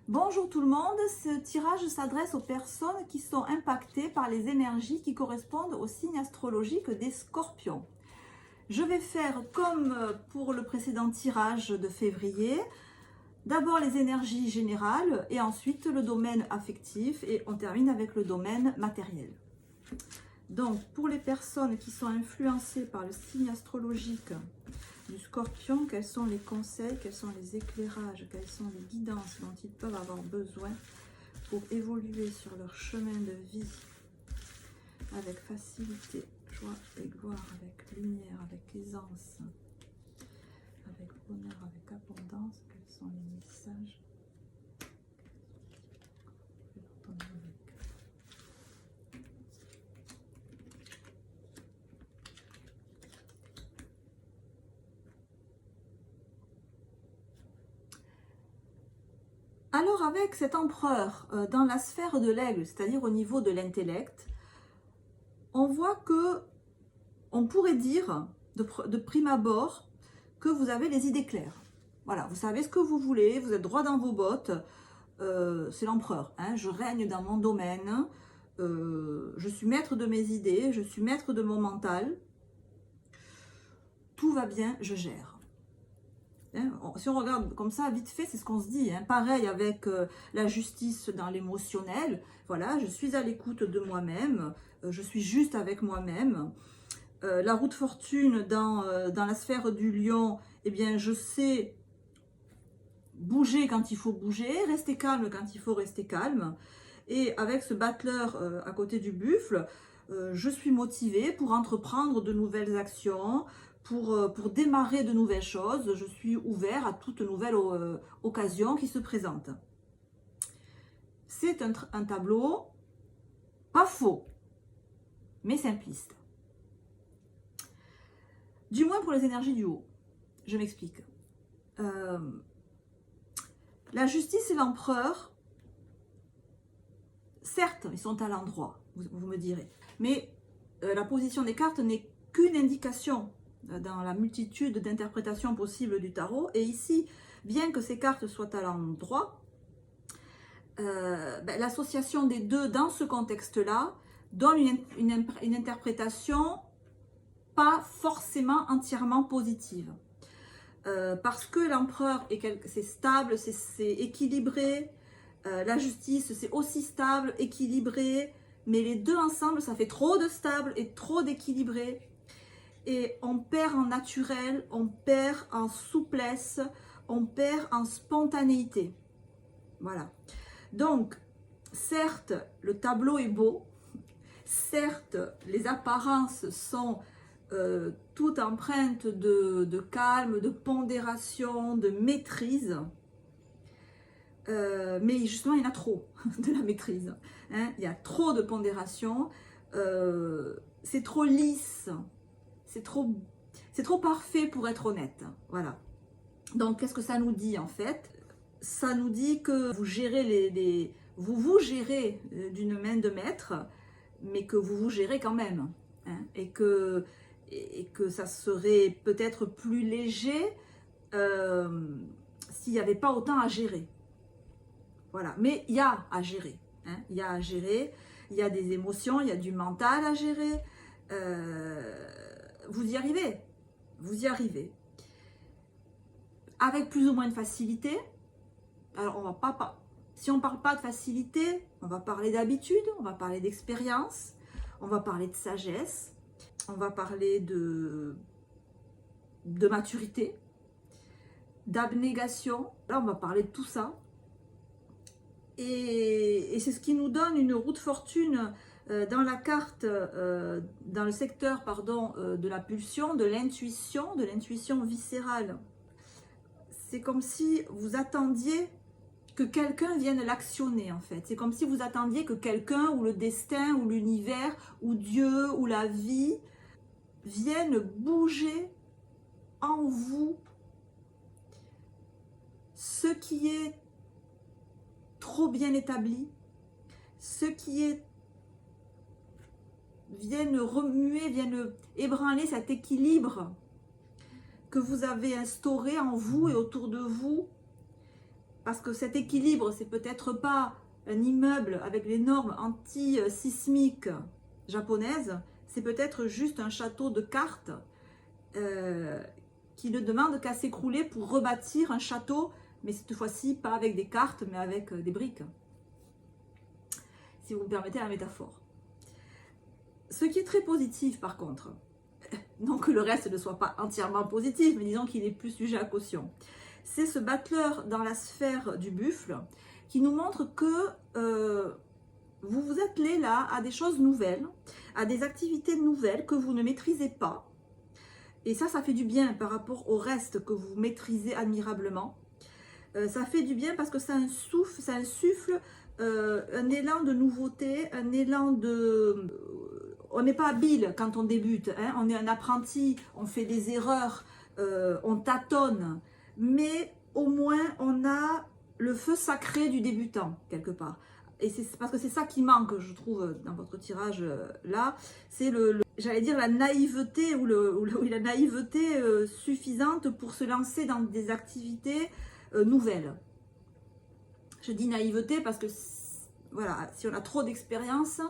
Bonjour tout le monde, ce tirage s'adresse aux personnes qui sont impactées par les énergies qui correspondent au signe astrologique des Scorpions. Je vais faire comme pour le précédent tirage de février, d'abord les énergies générales et ensuite le domaine affectif et on termine avec le domaine matériel. Donc pour les personnes qui sont influencées par le signe astrologique du Scorpion, quels sont les conseils, quels sont les éclairages, quelles sont les guidances dont ils peuvent avoir besoin pour évoluer sur leur chemin de vie avec facilité, joie et gloire, avec lumière, avec aisance, avec bonheur, avec abondance. Quels sont les messages? Alors avec cet empereur dans la sphère de l'aigle, c'est-à-dire au niveau de l'intellect, on voit que on pourrait dire de prime abord que vous avez les idées claires. Voilà, vous savez ce que vous voulez, vous êtes droit dans vos bottes, c'est l'empereur. Hein, je règne dans mon domaine, je suis maître de mes idées, je suis maître de mon mental, tout va bien, je gère. Si on regarde comme ça, vite fait, c'est ce qu'on se dit. Hein. Pareil avec la justice dans l'émotionnel. Voilà, je suis à l'écoute de moi-même. Je suis juste avec moi-même. La roue de fortune dans la sphère du lion, eh bien, je sais bouger quand il faut bouger, rester calme quand il faut rester calme. Et avec ce battleur à côté du buffle, je suis motivée pour entreprendre de nouvelles actions, pour démarrer de nouvelles choses. Je suis ouvert à toute nouvelle occasion qui se présente. C'est un tableau pas faux, mais simpliste. Du moins pour les énergies du haut. Je m'explique. La justice et l'empereur, certes, ils sont à l'endroit, vous me direz. Mais la position des cartes n'est qu'une indication dans la multitude d'interprétations possibles du tarot. Et ici, bien que ces cartes soient à l'endroit, l'association des deux dans ce contexte-là donne une interprétation pas forcément entièrement positive. Parce que l'empereur, c'est stable, c'est équilibré, la justice, c'est aussi stable, équilibré, mais les deux ensemble, ça fait trop de stable et trop d'équilibré. Et on perd en naturel, on perd en souplesse, on perd en spontanéité. Voilà. Donc, certes, le tableau est beau, certes, les apparences sont toutes empreintes de calme, de pondération, de maîtrise. Mais justement, il y en a trop de la maîtrise. Hein. Il y a trop de pondération. C'est trop lisse. C'est trop parfait pour être honnête. Voilà. Donc, qu'est-ce que ça nous dit en fait? Ça nous dit que vous gérez vous gérez d'une main de maître, mais que vous gérez quand même. Hein, et que ça serait peut-être plus léger s'il n'y avait pas autant à gérer. Voilà, mais il y a à gérer. Hein, il y a à gérer, il y a des émotions, il y a du mental à gérer. Vous y arrivez. Vous y arrivez. Avec plus ou moins de facilité. Alors, on va pas si on ne parle pas de facilité, on va parler d'habitude, on va parler d'expérience, on va parler de sagesse, on va parler de maturité, d'abnégation. Là, on va parler de tout ça. Et c'est ce qui nous donne une roue de fortune dans la carte, dans le secteur de la pulsion, de l'intuition viscérale. C'est comme si vous attendiez que quelqu'un vienne l'actionner en fait. C'est comme si vous attendiez que quelqu'un ou le destin ou l'univers ou Dieu ou la vie viennent bouger en vous ce qui est trop bien établi, ce qui est viennent remuer, viennent ébranler cet équilibre que vous avez instauré en vous et autour de vous parce que cet équilibre, c'est peut-être pas un immeuble avec les normes anti-sismiques japonaises, c'est peut-être juste un château de cartes qui ne demande qu'à s'écrouler pour rebâtir un château, mais cette fois-ci pas avec des cartes, mais avec des briques, si vous me permettez la métaphore. Ce qui est très positif par contre, non que le reste ne soit pas entièrement positif, mais disons qu'il est plus sujet à caution, c'est ce battleur dans la sphère du buffle qui nous montre que vous vous attelez là à des choses nouvelles, à des activités nouvelles que vous ne maîtrisez pas. Et ça fait du bien par rapport au reste que vous maîtrisez admirablement. Ça fait du bien parce que ça insuffle un élan de nouveauté, un élan de... On n'est pas habile quand on débute, hein, on est un apprenti, on fait des erreurs, on tâtonne, mais au moins on a le feu sacré du débutant quelque part. Et c'est parce que c'est ça qui manque, je trouve, dans votre tirage là, c'est j'allais dire la naïveté ou la naïveté suffisante pour se lancer dans des activités nouvelles. Je dis naïveté parce que voilà, si on a trop d'expérience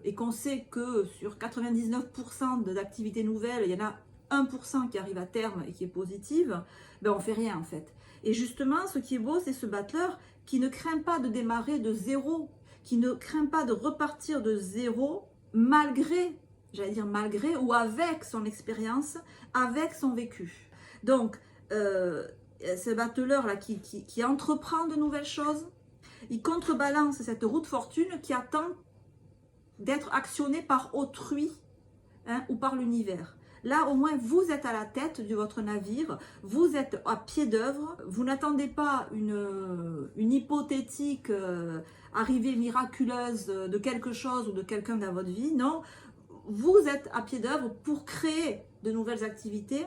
et qu'on sait que sur 99% d'activités nouvelles, il y en a 1% qui arrive à terme et qui est positive, ben on fait rien en fait. Et justement, ce qui est beau, c'est ce battleur qui ne craint pas de démarrer de zéro, qui ne craint pas de repartir de zéro, malgré, j'allais dire malgré, ou avec son expérience, avec son vécu. Donc, ce battleur là qui entreprend de nouvelles choses, il contrebalance cette roue de fortune qui attend d'être actionnée par autrui, hein, ou par l'univers. Là, au moins, vous êtes à la tête de votre navire, vous êtes à pied d'œuvre, vous n'attendez pas une hypothétique arrivée miraculeuse de quelque chose ou de quelqu'un dans votre vie. Non, vous êtes à pied d'œuvre pour créer de nouvelles activités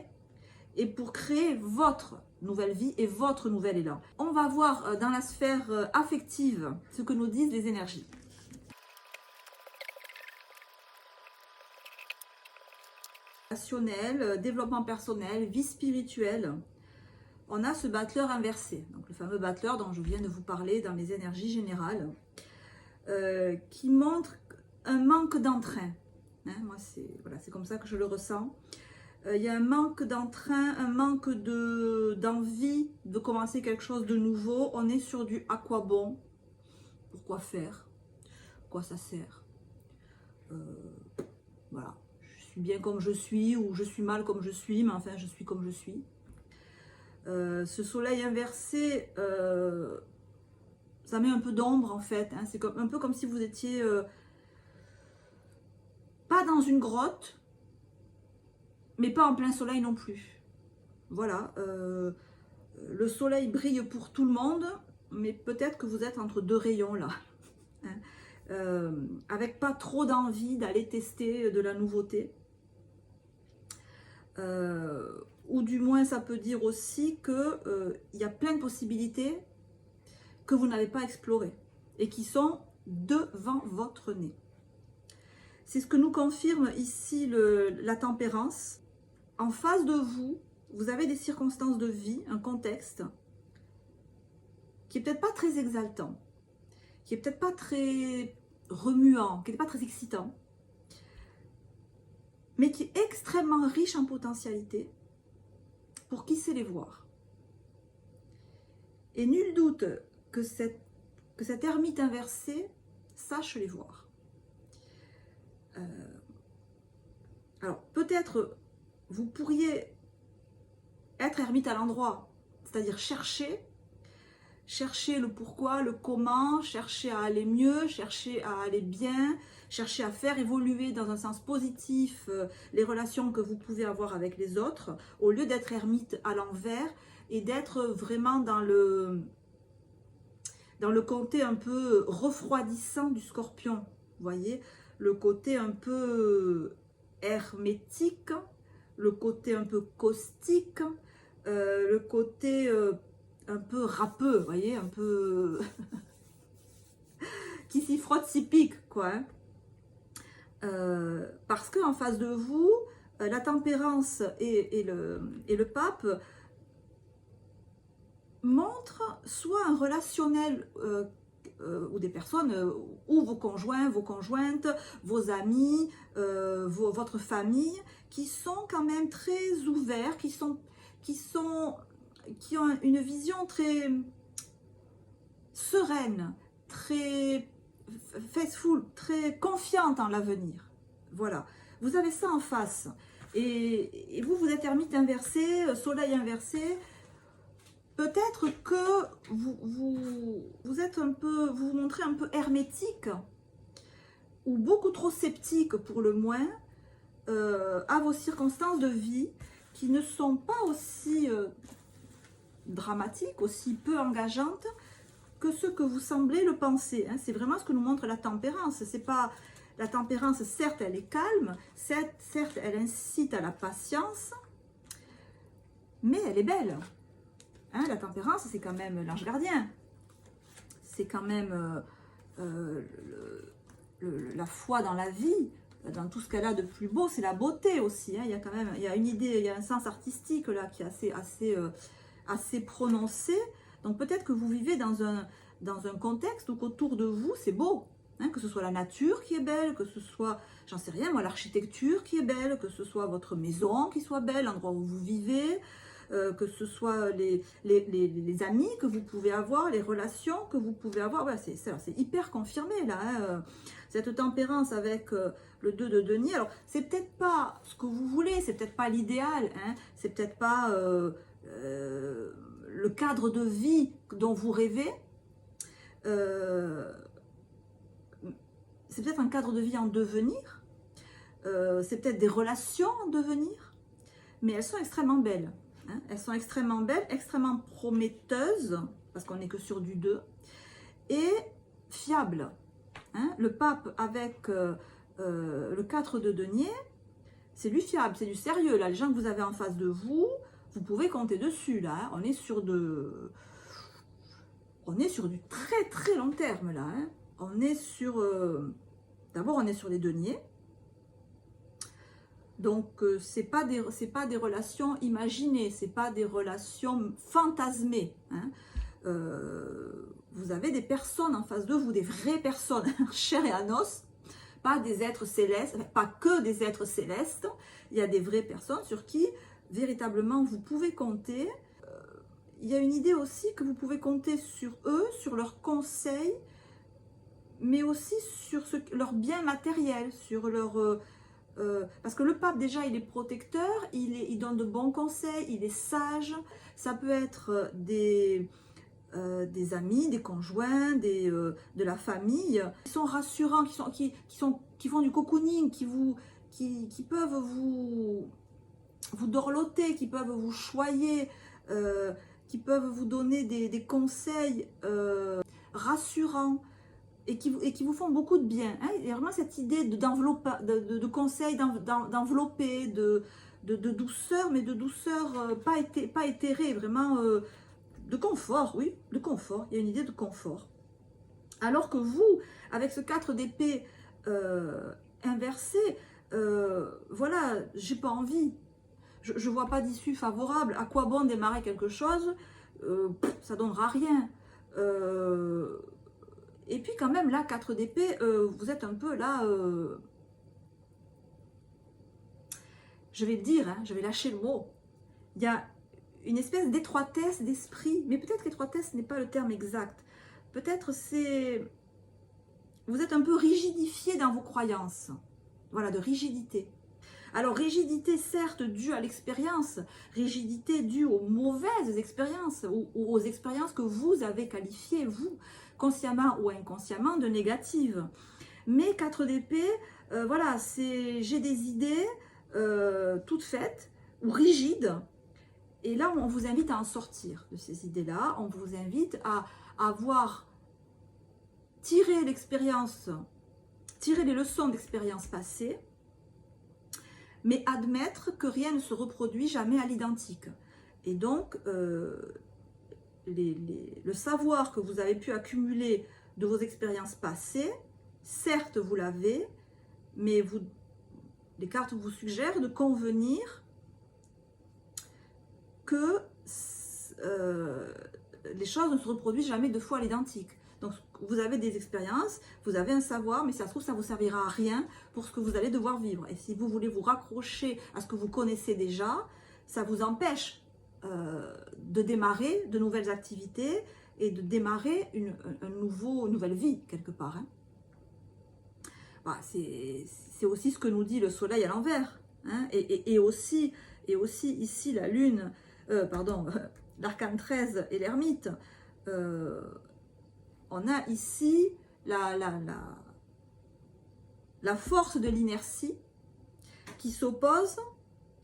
et pour créer votre nouvelle vie et votre nouvel élan. On va voir dans la sphère affective ce que nous disent les énergies. Développement personnel, vie spirituelle, on a ce battleur inversé, donc le fameux battleur dont je viens de vous parler dans les énergies générales, qui montre un manque d'entrain. Hein, moi, c'est comme ça que je le ressens. Il y a un manque d'entrain, un manque d'envie de commencer quelque chose de nouveau. On est sur du à quoi bon, pourquoi faire, quoi ça sert. Voilà. Je suis bien comme je suis ou je suis mal comme je suis, mais enfin je suis comme je suis. Ce soleil inversé, ça met un peu d'ombre en fait, hein. C'est un peu comme si vous étiez pas dans une grotte, mais pas en plein soleil non plus. Voilà, le soleil brille pour tout le monde, mais peut-être que vous êtes entre deux rayons là, hein. Avec pas trop d'envie d'aller tester de la nouveauté. Ou du moins ça peut dire aussi que il y a plein de possibilités que vous n'avez pas explorées et qui sont devant votre nez. C'est ce que nous confirme ici la tempérance. En face de vous, vous avez des circonstances de vie, un contexte qui est peut-être pas très exaltant, qui est peut-être pas très remuant, qui n'est pas très excitant, mais qui est extrêmement riche en potentialités pour qui sait les voir. Et nul doute que cette ermite inversée sache les voir. Alors peut-être vous pourriez être ermite à l'endroit, c'est-à-dire chercher le pourquoi, le comment, chercher à aller mieux, chercher à aller bien, chercher à faire évoluer dans un sens positif les relations que vous pouvez avoir avec les autres, au lieu d'être ermite à l'envers et d'être vraiment dans le côté un peu refroidissant du scorpion. Vous voyez, le côté un peu hermétique, le côté un peu caustique, le côté un peu râpeux, vous voyez, un peu qui s'y frotte, s'y pique, quoi. Hein. Parce qu'en face de vous, la tempérance et le pape montre soit un relationnel ou des personnes, ou vos conjoints, vos conjointes, vos amis, votre famille, qui sont quand même très ouverts, qui ont une vision très sereine, très faithful, très confiante en l'avenir. Voilà, vous avez ça en face. Et vous, vous êtes ermite inversé, soleil inversé. Peut-être que vous êtes un peu, vous vous montrez un peu hermétique ou beaucoup trop sceptique pour le moins à vos circonstances de vie qui ne sont pas aussi dramatiques, aussi peu engageantes que ce que vous semblez le penser. Hein. C'est vraiment ce que nous montre la tempérance. C'est pas la tempérance, certes, elle est calme, certes, elle incite à la patience, mais elle est belle. Hein, la tempérance, c'est quand même l'ange gardien. C'est quand même la foi dans la vie, dans tout ce qu'elle a de plus beau. C'est la beauté aussi. Hein. Il y a quand même, il y a une idée, il y a un sens artistique là qui est assez prononcé. Donc peut-être que vous vivez dans un contexte où autour de vous, c'est beau. Hein, que ce soit la nature qui est belle, que ce soit, j'en sais rien, moi, l'architecture qui est belle, que ce soit votre maison qui soit belle, l'endroit où vous vivez, que ce soit les amis que vous pouvez avoir, les relations que vous pouvez avoir. Ouais, c'est hyper confirmé là. Hein, cette tempérance avec le 2 de denier. Alors, c'est peut-être pas ce que vous voulez, c'est peut-être pas l'idéal, hein, c'est peut-être pas le cadre de vie dont vous rêvez. C'est peut-être un cadre de vie en devenir. C'est peut-être des relations en devenir. Mais elles sont extrêmement belles. Hein. Elles sont extrêmement belles, extrêmement prometteuses, parce qu'on n'est que sur du 2, et fiables. Hein. Le pape avec le 4 de denier, c'est du fiable, c'est du sérieux. Là, les gens que vous avez en face de vous, vous pouvez compter dessus. Là, hein. On est sur du très très long terme. Là, hein. On est sur... D'abord, on est sur les deniers. Donc, c'est pas des relations imaginées, c'est pas des relations fantasmées. Hein. Vous avez des personnes en face de vous, des vraies personnes, chair et en os, pas des êtres célestes, pas que des êtres célestes. Il y a des vraies personnes sur qui, véritablement, vous pouvez compter. Il y a une idée aussi que vous pouvez compter sur eux, sur leurs conseils, mais aussi sur leur bien matériel, sur leur... parce que le pape, déjà, il est protecteur, il donne de bons conseils, il est sage. Ça peut être des amis, des conjoints, de la famille, qui sont rassurants, qui font du cocooning, qui peuvent vous dorloter, qui peuvent vous choyer, qui peuvent vous donner des conseils rassurants. Et qui vous font beaucoup de bien. Hein. Il y a vraiment cette idée de conseils, d'envelopper, de douceur, mais de douceur pas éthérée, vraiment de confort, oui, de confort. Il y a une idée de confort. Alors que vous, avec ce 4 d'épée inversé, voilà, j'ai pas envie. Je vois pas d'issue favorable. À quoi bon démarrer quelque chose ça donnera rien. Et puis quand même, là, 4 d'épée, vous êtes un peu là, je vais le dire, hein, je vais lâcher le mot. Il y a une espèce d'étroitesse d'esprit, mais peut-être qu'étroitesse n'est pas le terme exact. Peut-être c'est... Vous êtes un peu rigidifié dans vos croyances. Voilà, de rigidité. Alors, rigidité, certes, due à l'expérience, rigidité due aux mauvaises expériences, ou aux expériences que vous avez qualifiées, vous, consciemment ou inconsciemment, de négatives. Mais 4 d'épée, voilà, j'ai des idées toutes faites, ou rigides, et là, on vous invite à en sortir de ces idées-là, on vous invite à avoir tiré l'expérience, tirer les leçons d'expérience passée, mais admettre que rien ne se reproduit jamais à l'identique. Et donc, le savoir que vous avez pu accumuler de vos expériences passées, certes vous l'avez, mais les cartes vous suggèrent de convenir que les choses ne se reproduisent jamais deux fois à l'identique. Donc, vous avez des expériences, vous avez un savoir, mais ça se trouve, ça ne vous servira à rien pour ce que vous allez devoir vivre. Et si vous voulez vous raccrocher à ce que vous connaissez déjà, ça vous empêche de démarrer de nouvelles activités et de démarrer une nouvelle vie, quelque part. Hein. Voilà, c'est aussi ce que nous dit le soleil à l'envers. Hein, et aussi ici, la lune, l'arcane 13 et l'ermite, on a ici la force de l'inertie qui s'oppose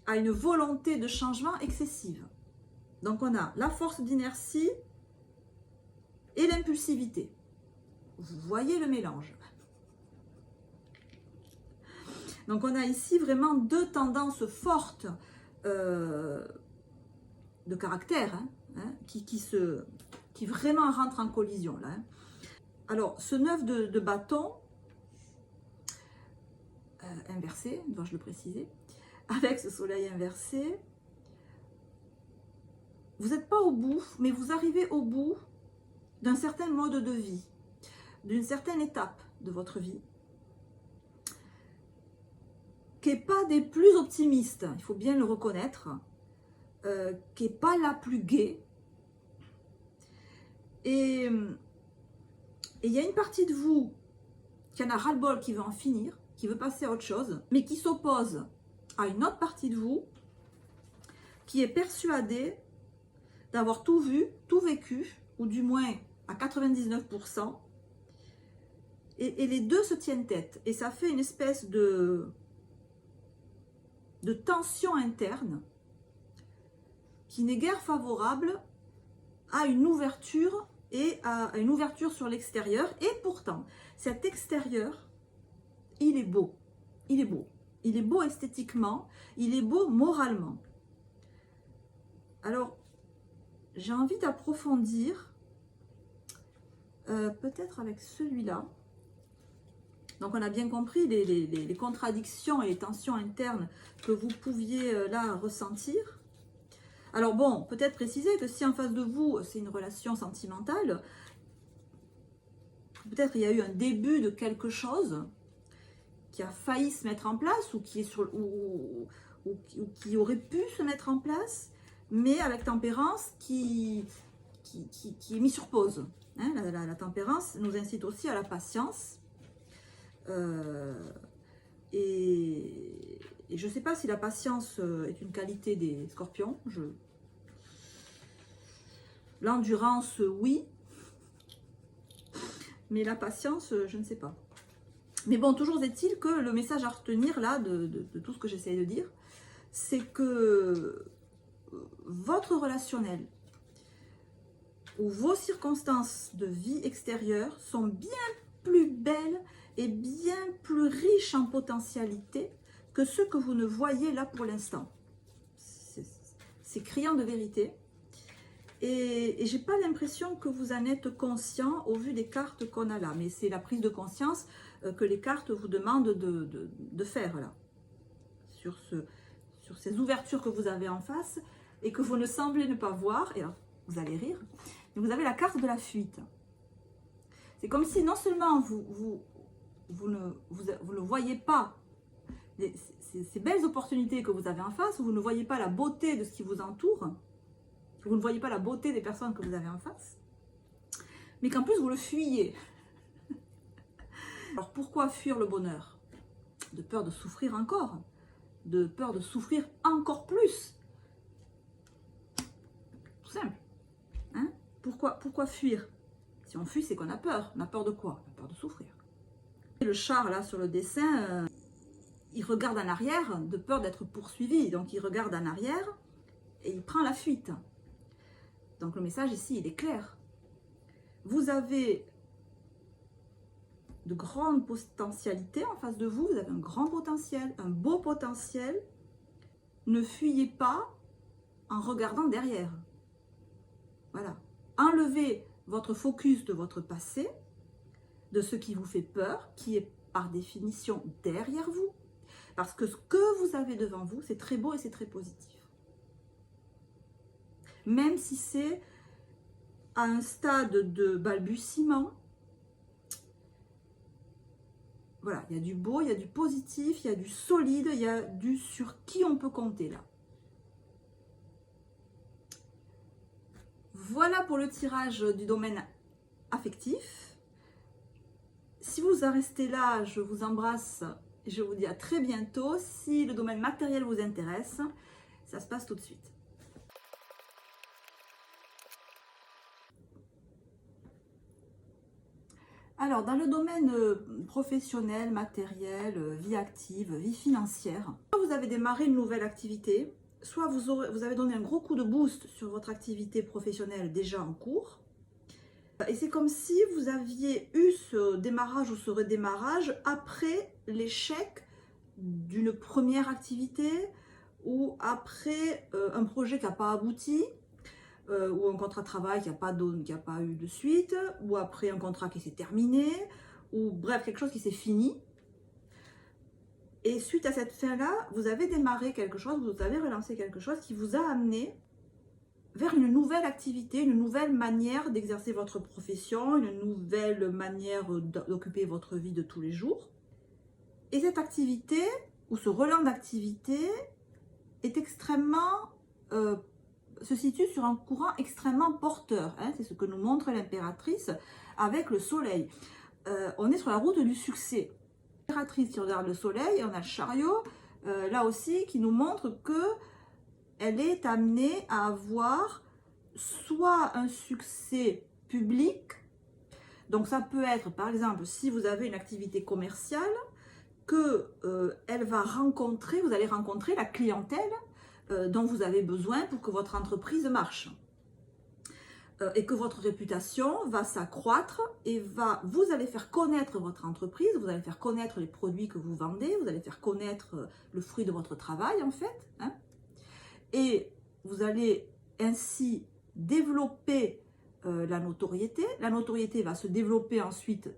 à une volonté de changement excessive. Donc on a la force d'inertie et l'impulsivité. Vous voyez le mélange. Donc on a ici vraiment deux tendances fortes de caractère qui vraiment rentrent en collision là. Hein. Alors ce 9 de bâton inversé, dois-je le préciser, avec ce soleil inversé, vous n'êtes pas au bout, mais vous arrivez au bout d'un certain mode de vie, d'une certaine étape de votre vie, qui n'est pas des plus optimistes, il faut bien le reconnaître, qui n'est pas la plus gaie. Et il y a une partie de vous qui en a ras-le-bol, qui veut en finir, qui veut passer à autre chose, mais qui s'oppose à une autre partie de vous qui est persuadée d'avoir tout vu, tout vécu, ou du moins à 99%, et les deux se tiennent tête. Et ça fait une espèce de tension interne qui n'est guère favorable à une ouverture et à une ouverture sur l'extérieur. Et pourtant, cet extérieur, il est beau. Il est beau. Il est beau esthétiquement, il est beau moralement. Alors, j'ai envie d'approfondir, peut-être avec celui-là. Donc, on a bien compris les contradictions et les tensions internes que vous pouviez là ressentir. Alors bon, peut-être préciser que si en face de vous, c'est une relation sentimentale, peut-être il y a eu un début de quelque chose qui a failli se mettre en place ou qui aurait pu se mettre en place, mais avec tempérance qui est mis sur pause. Hein, la tempérance nous incite aussi à la patience. Et je ne sais pas si la patience est une qualité des scorpions. L'endurance, oui. Mais la patience, je ne sais pas. Mais bon, toujours est-il que le message à retenir là de tout ce que j'essaie de dire, c'est que votre relationnel ou vos circonstances de vie extérieure sont bien plus belles et bien plus riches en potentialité que ce que vous ne voyez là pour l'instant. C'est criant de vérité. Et j'ai pas l'impression que vous en êtes conscient au vu des cartes qu'on a là. Mais c'est la prise de conscience que les cartes vous demandent de faire là. Sur ces ouvertures que vous avez en face et que vous ne semblez ne pas voir. Et alors, vous allez rire. Mais vous avez la carte de la fuite. C'est comme si non seulement vous ne voyez pas ces belles opportunités que vous avez en face, vous ne voyez pas la beauté de ce qui vous entoure, vous ne voyez pas la beauté des personnes que vous avez en face, mais qu'en plus vous le fuyez. Alors pourquoi fuir le bonheur? De peur de souffrir encore, de peur de souffrir encore plus. Tout simple. Hein? Pourquoi fuir? Si on fuit, c'est qu'on a peur. On a peur de quoi? On a peur de souffrir. Et le char là sur le dessin, il regarde en arrière de peur d'être poursuivi. Donc il regarde en arrière et il prend la fuite. Donc le message ici, il est clair. Vous avez de grandes potentialités en face de vous. Vous avez un grand potentiel, un beau potentiel. Ne fuyez pas en regardant derrière. Voilà. Enlevez votre focus de votre passé, de ce qui vous fait peur, qui est par définition derrière vous. Parce que ce que vous avez devant vous, c'est très beau et c'est très positif. Même si c'est à un stade de balbutiement. Voilà, il y a du beau, il y a du positif, il y a du solide, il y a du sur qui on peut compter là. Voilà pour le tirage du domaine affectif. Si vous en restez là, je vous embrasse et je vous dis à très bientôt. Si le domaine matériel vous intéresse, ça se passe tout de suite. Alors, dans le domaine professionnel, matériel, vie active, vie financière, soit vous avez démarré une nouvelle activité, soit vous avez donné un gros coup de boost sur votre activité professionnelle déjà en cours. Et c'est comme si vous aviez eu ce démarrage ou ce redémarrage après l'échec d'une première activité ou après un projet qui n'a pas abouti, ou un contrat de travail qui n'a pas eu de suite, ou après un contrat qui s'est terminé, ou bref, quelque chose qui s'est fini. Et suite à cette fin-là, vous avez démarré quelque chose, vous avez relancé quelque chose qui vous a amené vers une nouvelle activité, une nouvelle manière d'exercer votre profession, une nouvelle manière d'occuper votre vie de tous les jours. Et cette activité, ou ce relan d'activité, est extrêmement... se situe sur un courant extrêmement porteur. Hein, c'est ce que nous montre l'impératrice avec le soleil. On est sur la route du succès. L'impératrice qui regarde le soleil, on a le chariot, là aussi, qui nous montre que elle est amenée à avoir soit un succès public, donc ça peut être par exemple si vous avez une activité commerciale, que vous allez rencontrer la clientèle dont vous avez besoin pour que votre entreprise marche. Et que votre réputation va s'accroître et vous allez faire connaître votre entreprise, vous allez faire connaître les produits que vous vendez, vous allez faire connaître le fruit de votre travail en fait. Hein, et vous allez ainsi développer la notoriété. La notoriété va se développer ensuite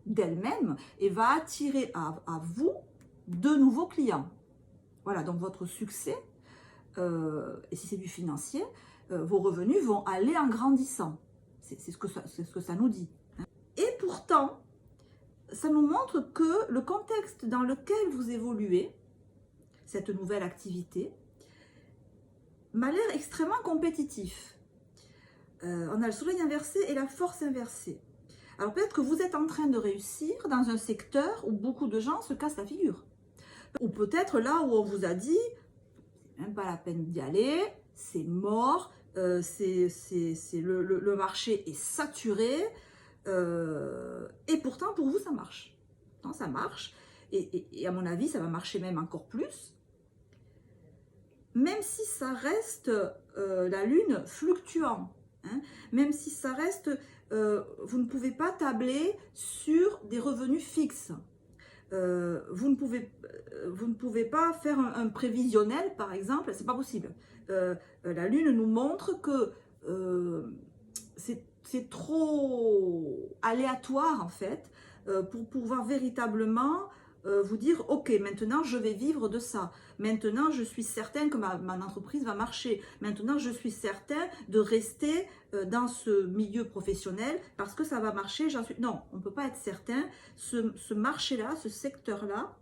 d'elle-même et va attirer à vous de nouveaux clients. Voilà, donc votre succès, et si c'est du financier, vos revenus vont aller en grandissant. C'est ce que ça nous dit. Et pourtant, ça nous montre que le contexte dans lequel vous évoluez, cette nouvelle activité, m'a l'air extrêmement compétitif. On a le soleil inversé et la force inversée. Alors peut-être que vous êtes en train de réussir dans un secteur où beaucoup de gens se cassent la figure. Ou peut-être là où on vous a dit, c'est même pas la peine d'y aller, c'est mort, le marché est saturé, et pourtant pour vous ça marche. Non, ça marche, et à mon avis ça va marcher même encore plus, même si ça reste la lune fluctuant, hein, même si ça reste, vous ne pouvez pas tabler sur des revenus fixes. Vous ne pouvez pas faire un prévisionnel, par exemple, c'est pas possible. La Lune nous montre que c'est trop aléatoire, en fait, pour pouvoir véritablement vous dire, ok, maintenant je vais vivre de ça. Maintenant je suis certain que ma entreprise va marcher. Maintenant je suis certain de rester dans ce milieu professionnel parce que ça va marcher. Non, on ne peut pas être certain. Ce marché-là, ce secteur-là,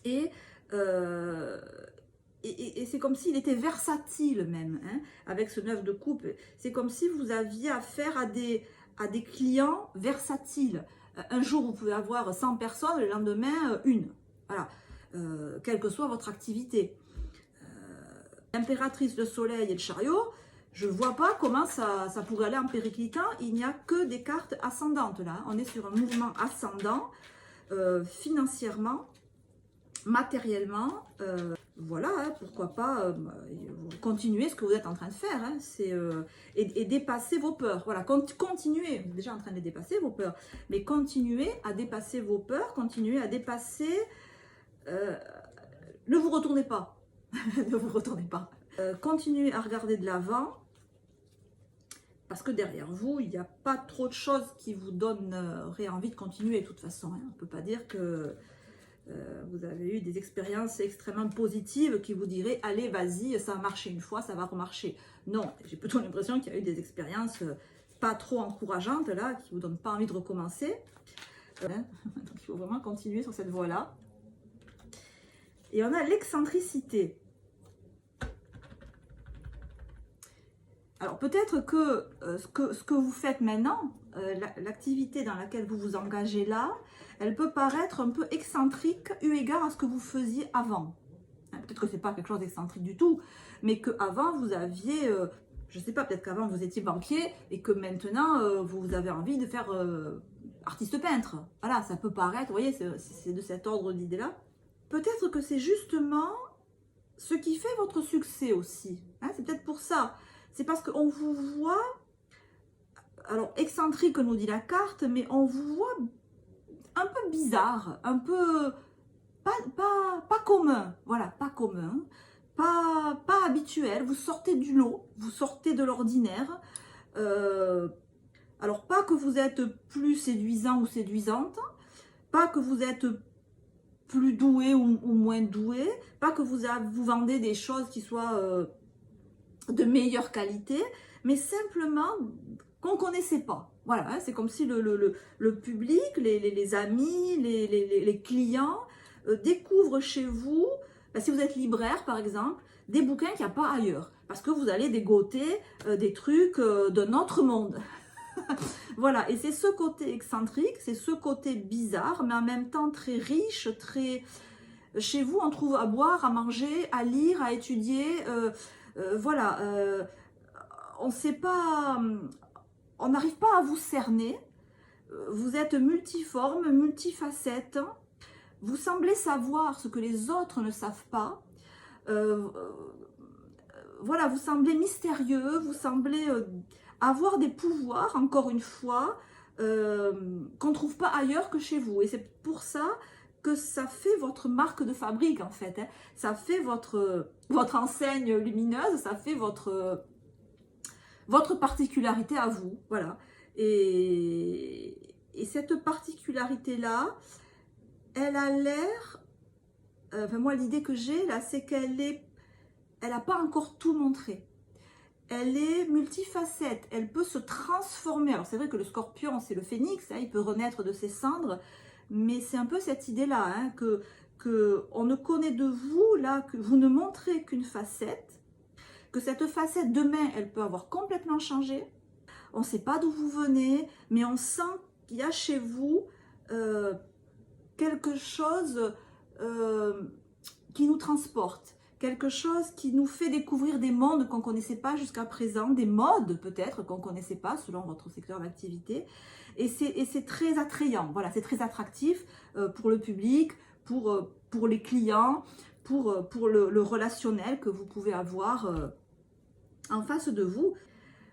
et c'est comme s'il était versatile même, hein, avec ce 9 de coupe. C'est comme si vous aviez affaire à des clients versatiles. Un jour, vous pouvez avoir 100 personnes, le lendemain, une. Voilà, quelle que soit votre activité. L'impératrice, le soleil et le chariot, je ne vois pas comment ça pourrait aller en périclitant. Il n'y a que des cartes ascendantes là. On est sur un mouvement ascendant, financièrement, matériellement. Voilà, hein, pourquoi pas continuer ce que vous êtes en train de faire, hein, et dépasser vos peurs. Voilà, continuez, vous êtes déjà en train de dépasser vos peurs, mais continuez à dépasser vos peurs, continuez à dépasser... ne vous retournez pas, ne vous retournez pas. Continuez à regarder de l'avant, parce que derrière vous, il n'y a pas trop de choses qui vous donneraient envie de continuer de toute façon. Hein. On ne peut pas dire que Vous avez eu des expériences extrêmement positives qui vous diraient, allez, vas-y, ça a marché une fois, ça va remarcher. Non, j'ai plutôt l'impression qu'il y a eu des expériences pas trop encourageantes, là, qui ne vous donnent pas envie de recommencer. Donc, il faut vraiment continuer sur cette voie-là. Et on a l'excentricité. Alors, peut-être que, ce que vous faites maintenant, l'activité dans laquelle vous vous engagez là, elle peut paraître un peu excentrique eu égard à ce que vous faisiez avant. Peut-être que ce n'est pas quelque chose d'excentrique du tout, mais qu'avant vous aviez, je ne sais pas, peut-être qu'avant vous étiez banquier et que maintenant vous avez envie de faire artiste peintre. Voilà, ça peut paraître, vous voyez, c'est de cet ordre d'idée-là. Peut-être que c'est justement ce qui fait votre succès aussi. Hein, c'est peut-être pour ça. C'est parce qu'on vous voit, alors excentrique nous dit la carte, mais on vous voit un peu bizarre, un peu pas commun, voilà, pas commun, pas habituel, vous sortez du lot, vous sortez de l'ordinaire. Alors pas que vous êtes plus séduisant ou séduisante, pas que vous êtes plus doué ou moins doué, pas que vous vendez des choses qui soient de meilleure qualité, mais simplement qu'on ne connaissait pas. Voilà, hein, c'est comme si le public, les amis, les clients découvrent chez vous, si vous êtes libraire par exemple, des bouquins qu'il n'y a pas ailleurs, parce que vous allez dégoter des trucs d'un autre monde. Voilà, et c'est ce côté excentrique, c'est ce côté bizarre, mais en même temps très riche, très... Chez vous, on trouve à boire, à manger, à lire, à étudier, voilà, on ne sait pas... On n'arrive pas à vous cerner, vous êtes multiforme, multifacette, vous semblez savoir ce que les autres ne savent pas, voilà, vous semblez mystérieux, vous semblez avoir des pouvoirs, encore une fois, qu'on ne trouve pas ailleurs que chez vous. Et c'est pour ça que ça fait votre marque de fabrique, en fait. Hein. Ça fait votre enseigne lumineuse, ça fait votre particularité à vous. Voilà. Et cette particularité-là, elle a l'air... moi, l'idée que j'ai, là, c'est qu'elle n'a pas encore tout montré. Elle est multifacette, elle peut se transformer. Alors c'est vrai que le scorpion, c'est le phénix, hein, il peut renaître de ses cendres, mais c'est un peu cette idée-là, hein, que on ne connaît de vous, là, que vous ne montrez qu'une facette, que cette facette, demain, elle peut avoir complètement changé. On ne sait pas d'où vous venez, mais on sent qu'il y a chez vous quelque chose qui nous transporte. Quelque chose qui nous fait découvrir des mondes qu'on ne connaissait pas jusqu'à présent, des modes peut-être qu'on ne connaissait pas selon votre secteur d'activité. Et c'est très attrayant, voilà, c'est très attractif pour le public, pour les clients, pour le relationnel que vous pouvez avoir en face de vous.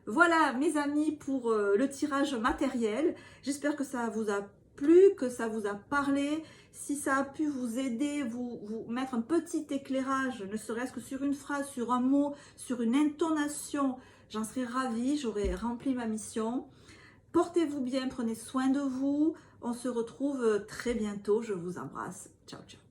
Voilà mes amis pour le tirage matériel. J'espère que ça vous a plu, que ça vous a parlé. Si ça a pu vous aider, vous mettre un petit éclairage, ne serait-ce que sur une phrase, sur un mot, sur une intonation, j'en serais ravie, j'aurais rempli ma mission. Portez-vous bien, prenez soin de vous. On se retrouve très bientôt. Je vous embrasse. Ciao, ciao.